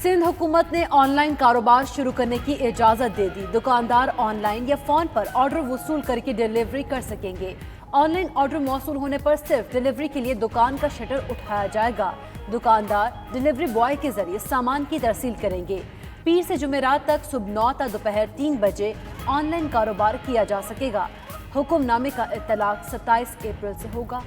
सिंध हुकूमत ने ऑनलाइन कारोबार शुरू करने की इजाजत दे दी। दुकानदार ऑनलाइन या फोन पर ऑर्डर वसूल करके डिलीवरी कर सकेंगे। ऑनलाइन ऑर्डर मौसूल होने पर सिर्फ डिलीवरी के लिए दुकान का शटर उठाया जाएगा। दुकानदार डिलीवरी बॉय के जरिए सामान की तरसील करेंगे। पीर से जुमेरात तक सुबह 9 ta दोपहर 3 बजे ऑनलाइन कारोबार किया जा सकेगा। हुक्मनामे का इत्तलाक 27 अप्रैल से होगा।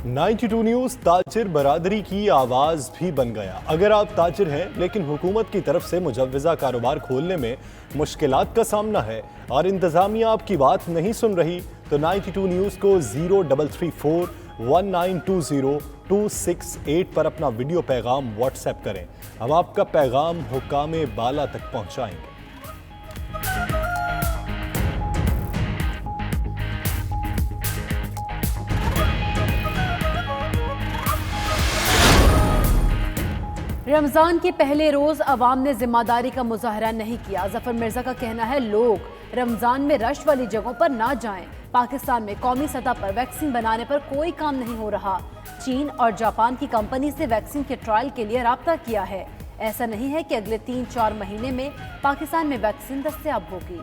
$92 न्यूज़ ताजिर बरादरी की आवाज़ भी बन गया। अगर आप ताजिर हैं लेकिन हुकूमत की तरफ से मुजव्वज़ा कारोबार खोलने में मुश्किलात का सामना है और इंतज़ामिया आपकी बात नहीं सुन रही तो 92 न्यूज़ को 03341920-268 पर अपना वीडियो पैगाम व्हाट्सएप करें। हम आपका पैगाम हुकामे बाला तक पहुँचाएंगे। रमजान के पहले रोज अवाम ने जिम्मेदारी का मुजाहरा नहीं किया। जफर मिर्जा का कहना है लोग रमजान में रश वाली जगहों पर ना जाएं। पाकिस्तान में कौमी सतह पर वैक्सीन बनाने पर कोई काम नहीं हो रहा। चीन और जापान की कंपनी से वैक्सीन के ट्रायल के लिए राब्ता किया है। ऐसा नहीं है कि अगले 3-4 महीने में पाकिस्तान में वैक्सीन दस्तयाब होगी।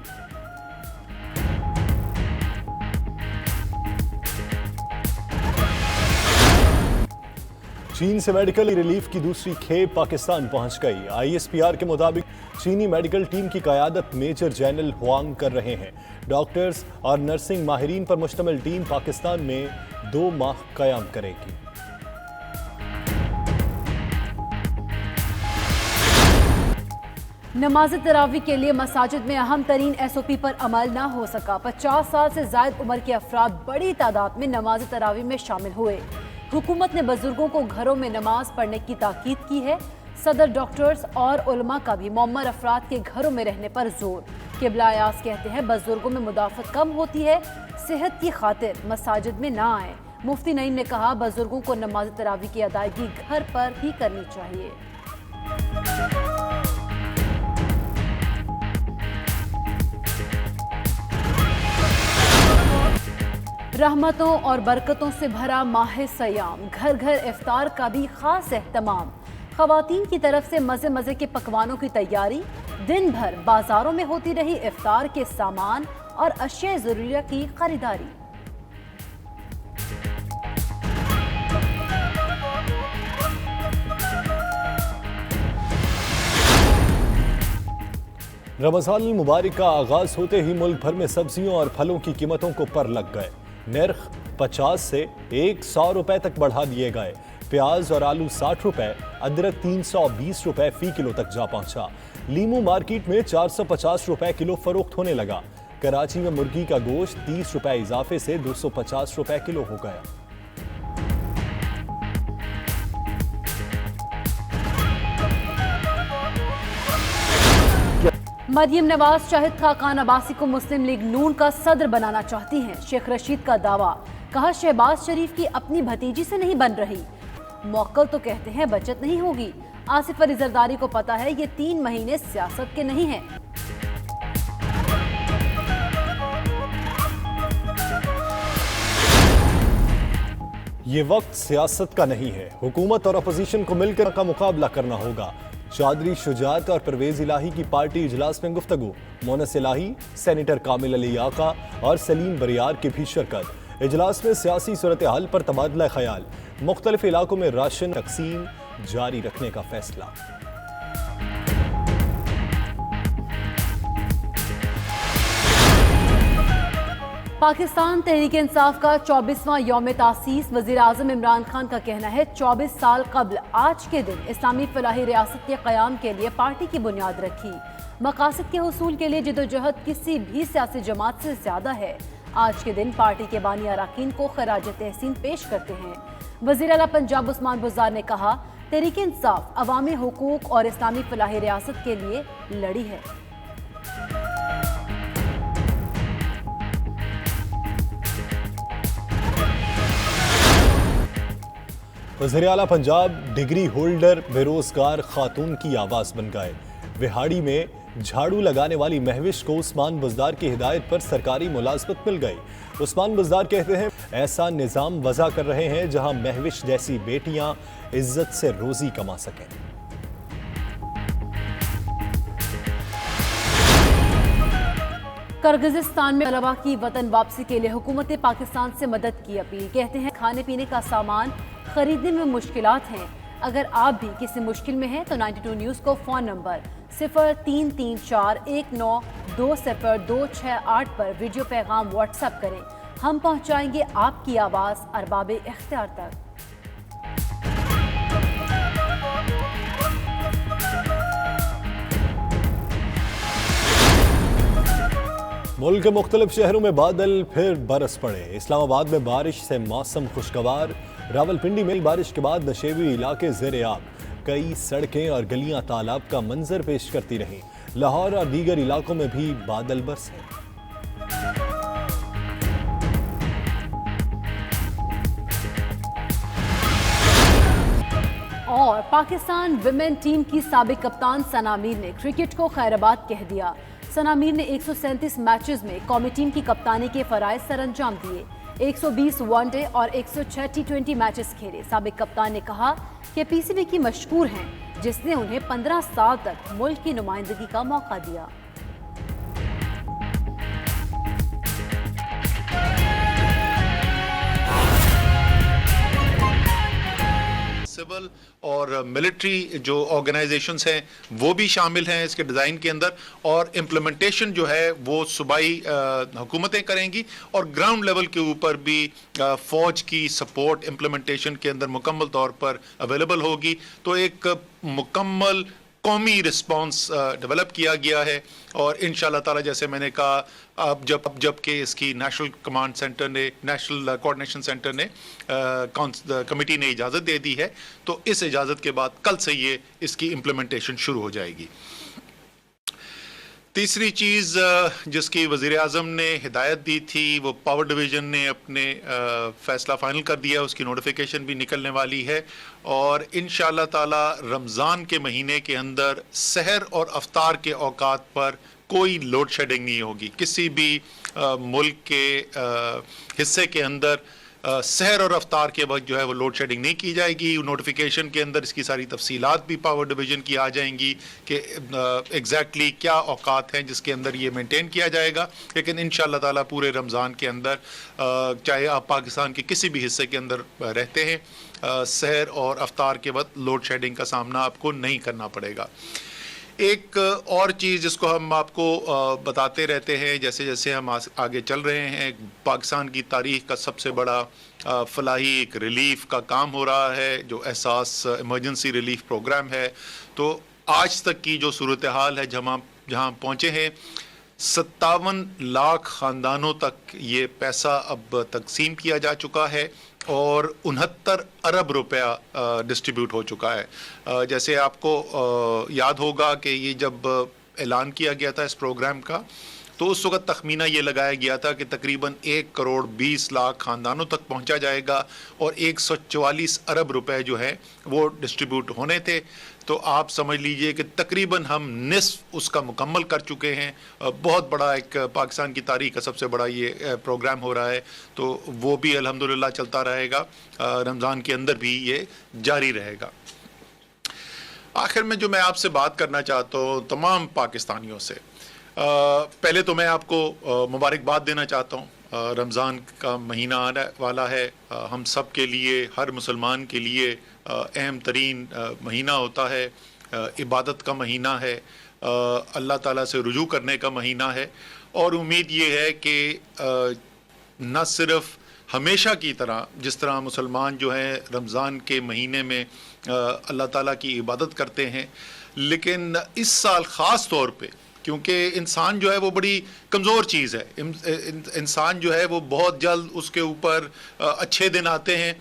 चीन से मेडिकल रिलीफ की दूसरी खेप पाकिस्तान पहुंच गई। ISPR के मुताबिक चीनी मेडिकल टीम की क़यादत मेजर जनरल हुआंग कर रहे हैं। डॉक्टर्स और नर्सिंग माहिरीन पर मुश्तमिल टीम पाकिस्तान में 2 माह क़याम करेगी। नमाज तरावी के लिए मसाजिद में अहम तरीन SOP पर अमल न हो सका। 50 साल से ज़ायद उम्र के अफराद बड़ी तादाद में नमाज तरावी में शामिल हुए। हुकूमत ने बुजुर्गों को घरों में नमाज पढ़ने की ताकीद की है। सदर डॉक्टर्स और उलमा का भी मुअम्मर अफराद के घरों में रहने पर जोर। किबला अयाज कहते हैं बुजुर्गों में मुदाफ़त कम होती है, सेहत की खातिर मसाजिद में ना आए। मुफ्ती नईम ने कहा बुजुर्गों को नमाज तरावी की अदायगी घर पर ही करनी चाहिए। रहमतों और बरकतों से भरा माह सयाम, घर घर इफ्तार का भी खास एहतमाम। ख़वातीन की तरफ से मज़े मज़े के पकवानों की तैयारी। दिन भर बाजारों में होती रही इफ्तार के सामान और अशिया ज़रूरिया की खरीदारी। रमज़ान मुबारक का आगाज़ होते ही मुल्क भर में सब्जियों और फलों की कीमतों को पर लग गए। नर्ख 50 से 100 रुपए तक बढ़ा दिए गए। प्याज और आलू 60 रुपए, अदरक 320 रुपए फी किलो तक जा पहुंचा। लीमू मार्केट में 450 रुपए किलो फरोख्त होने लगा। कराची में मुर्गी का गोश्त 30 रुपए इजाफे से 250 रुपए किलो हो गया। मरियम नवाज शाहिद खाकान अब्बासी को मुस्लिम लीग नून का सदर बनाना चाहती हैं। शेख रशीद का दावा, कहा शहबाज शरीफ की अपनी भतीजी से नहीं बन रही। मौक्कल तो कहते हैं बचत नहीं होगी। आसिफ अली जरदारी को पता है ये 3 महीने सियासत के नहीं हैं। ये वक्त सियासत का नहीं है। हुकूमत और अपोजिशन को मिलकर का मुकाबला करना होगा। चौधरी शुजात और परवेज इलाही की पार्टी इजलास में गुफ्तगू। मोनस इलाही, सेनेटर कामिल अली आका और सलीम बरियार की भी शिरकत। इजलास में सियासी सूरत हाल पर तबादला ख्याल। मुख्तलिफ इलाकों में राशन तकसीम जारी रखने का फैसला। पाकिस्तान तहरीक इंसाफ का 24वां यौम तासीस। वज़ीर आज़म इमरान खान का कहना है 24 साल कबल आज के दिन इस्लामी फलाही रियासत के क़याम के लिए पार्टी की बुनियाद रखी। मकासद के हुसूल के लिए जिद्दोजहद किसी भी सियासी जमात से ज़्यादा है। आज के दिन पार्टी के बानी अरकान को खराज तहसीन पेश करते हैं। वज़ीर आला पंजाब उस्मान बुज़दार ने कहा तहरीक इंसाफ अवामी हुकूक और इस्लामी फलाही रियासत के लिए लड़ी है। वज़ीर आला पंजाब डिग्री होल्डर बेरोजगार खातून की आवाज़ बन गए। विहाड़ी में झाड़ू लगाने वाली महविश को उस्मान बुज़दार की हिदायत पर सरकारी मुलाजमत मिल गई। उस्मान बुज़दार कहते हैं ऐसा निज़ाम वज़ा कर रहे हैं जहां महविश जैसी बेटियां इज्जत से रोजी कमा सकें। किर्गिज़स्तान में तलबा की वतन वापसी के लिए हुकूमत पाकिस्तान से मदद की अपील। कहते हैं खाने पीने का सामान खरीदने में मुश्किलात हैं। अगर आप भी किसी मुश्किल में हैं तो 92 न्यूज़ को फ़ोन नंबर 033419200268 पर वीडियो पैगाम व्हाट्सएप करें। हम पहुंचाएंगे आपकी आवाज़ अरबाब इख्तियार तक। मुल्क के मुख्तलिफ शहरों में बादल फिर बरस पड़े। इस्लामाबाद में बारिश से मौसम खुशगवार। रावलपिंडी में बारिश के बाद नशेबी इलाके ज़ेर आब। कई सड़कें और गलियां तालाब का मंजर पेश करती रहीं। लाहौर और दीगर इलाकों में भी बादल बरसे। और पाकिस्तान विमेन टीम की साबिक कप्तान सना मीर ने क्रिकेट को खैराबाद कह दिया। सना मीर ने 137 मैचेस में कौमी टीम की कप्तानी के फराइज सरअंजाम दिए। 120 वनडे और 106 टी20 मैचेस खेले। साबिक कप्तान ने कहा कि पीसीबी की मशकूर हैं जिसने उन्हें 15 साल तक मुल्क की नुमाइंदगी का मौका दिया। सिविल और मिलिट्री जो ऑर्गेनाइजेशंस हैं वो भी शामिल हैं इसके डिज़ाइन के अंदर, और इम्प्लीमेंटेशन जो है वो सूबाई हुकूमतें करेंगी और ग्राउंड लेवल के ऊपर भी फ़ौज की सपोर्ट इम्प्लीमेंटेशन के अंदर मुकम्मल तौर पर अवेलेबल होगी। तो एक मुकम्मल कौमी रिस्पांस डेवलप किया गया है और इंशाल्लाह ताला जैसे मैंने कहा अब जब कि इसकी नेशनल कमांड सेंटर ने, नेशनल कोऑर्डिनेशन सेंटर ने कमेटी ने इजाज़त दे दी है, तो इस इजाज़त के बाद कल से ये इसकी इम्प्लीमेंटेशन शुरू हो जाएगी। तीसरी चीज़ जिसकी वज़ीर आज़म ने हिदायत दी थी वो पावर डिवीज़न ने अपने फ़ैसला फ़ाइनल कर दिया, उसकी नोटिफिकेशन भी निकलने वाली है और इंशाअल्लाह ताला रमज़ान के महीने के अंदर सहर और अफ्तार के औकात पर कोई लोड शेडिंग नहीं होगी। किसी भी मुल्क के हिस्से के अंदर सहर और अफ्तार के वक्त जो है वो लोड शेडिंग नहीं की जाएगी। नोटिफिकेशन के अंदर इसकी सारी तफसीलात भी पावर डिवीज़न की आ जाएंगी कि एग्जैक्टली क्या औकात हैं जिसके अंदर ये मेंटेन किया जाएगा। लेकिन इंशाअल्लाह ताला पूरे रमज़ान के अंदर चाहे आप पाकिस्तान के किसी भी हिस्से के अंदर रहते हैं, सहर और अफ्तार के वक्त लोड शेडिंग का सामना आपको नहीं करना पड़ेगा। एक और चीज़ जिसको हम आपको बताते रहते हैं जैसे जैसे हम आगे चल रहे हैं, पाकिस्तान की तारीख़ का सबसे बड़ा फलाही एक रिलीफ का काम हो रहा है जो एहसास इमरजेंसी रिलीफ प्रोग्राम है। तो आज तक की जो सूरत हाल है जहाँ पहुँचे हैं 57 लाख ख़ानदानों तक ये पैसा अब तकसीम किया जा चुका है और 69 अरब रुपया डिस्ट्रीब्यूट हो चुका है। जैसे आपको याद होगा कि ये जब ऐलान किया गया था इस प्रोग्राम का तो उस वक्त तखमीना ये लगाया गया था कि तकरीबन 1 करोड़ 20 लाख ख़ानदानों तक पहुंचा जाएगा और 144 अरब रुपए जो है वो डिस्ट्रीब्यूट होने थे। तो आप समझ लीजिए कि तकरीबन हम निस्फ उसका मुकम्मल कर चुके हैं। बहुत बड़ा एक पाकिस्तान की तारीख़ का सबसे बड़ा ये प्रोग्राम हो रहा है, तो वो भी अल्हम्दुलिल्लाह चलता रहेगा, रमज़ान के अंदर भी ये जारी रहेगा। आखिर में जो मैं आपसे बात करना चाहता हूँ तमाम पाकिस्तानियों से, पहले तो मैं आपको मुबारकबाद देना चाहता हूँ। रमज़ान का महीना आने वाला है, हम सब के लिए, हर मुसलमान के लिए अहम तरीन महीना होता है, इबादत का महीना है, अल्लाह ताला से रुजू करने का महीना है और उम्मीद ये है कि न सिर्फ हमेशा की तरह जिस तरह मुसलमान जो हैं रमज़ान के महीने में अल्लाह ताला की इबादत करते हैं, लेकिन इस साल ख़ास तौर पे क्योंकि इंसान जो है वो बड़ी कमज़ोर चीज़ है, इंसान जो है वो बहुत जल्द उसके ऊपर अच्छे दिन आते हैं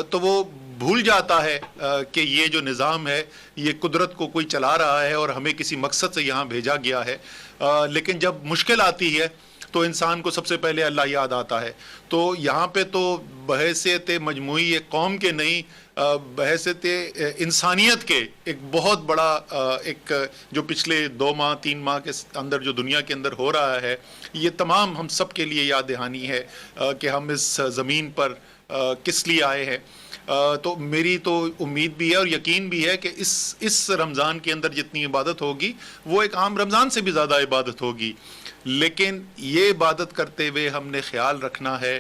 तो वो भूल जाता है कि ये जो निज़ाम है ये कुदरत को कोई चला रहा है और हमें किसी मकसद से यहाँ भेजा गया है। लेकिन जब मुश्किल आती है तो इंसान को सबसे पहले अल्लाह याद आता है। तो यहाँ पे तो बहैसियत मजमूई एक कौम के नहीं, بحیثیت انسانیت کے ایک بہت بڑا ایک جو پچھلے 2 ماہ 3 ماہ کے اندر جو دنیا کے اندر ہو رہا ہے، یہ تمام ہم سب کے لیے یاد دہانی ہے کہ ہم اس زمین پر کس لیے آئے ہیں۔ تو میری تو امید بھی ہے اور یقین بھی ہے کہ اس رمضان کے اندر جتنی عبادت ہوگی وہ ایک عام رمضان سے بھی زیادہ عبادت ہوگی، لیکن یہ عبادت کرتے ہوئے ہم نے خیال رکھنا ہے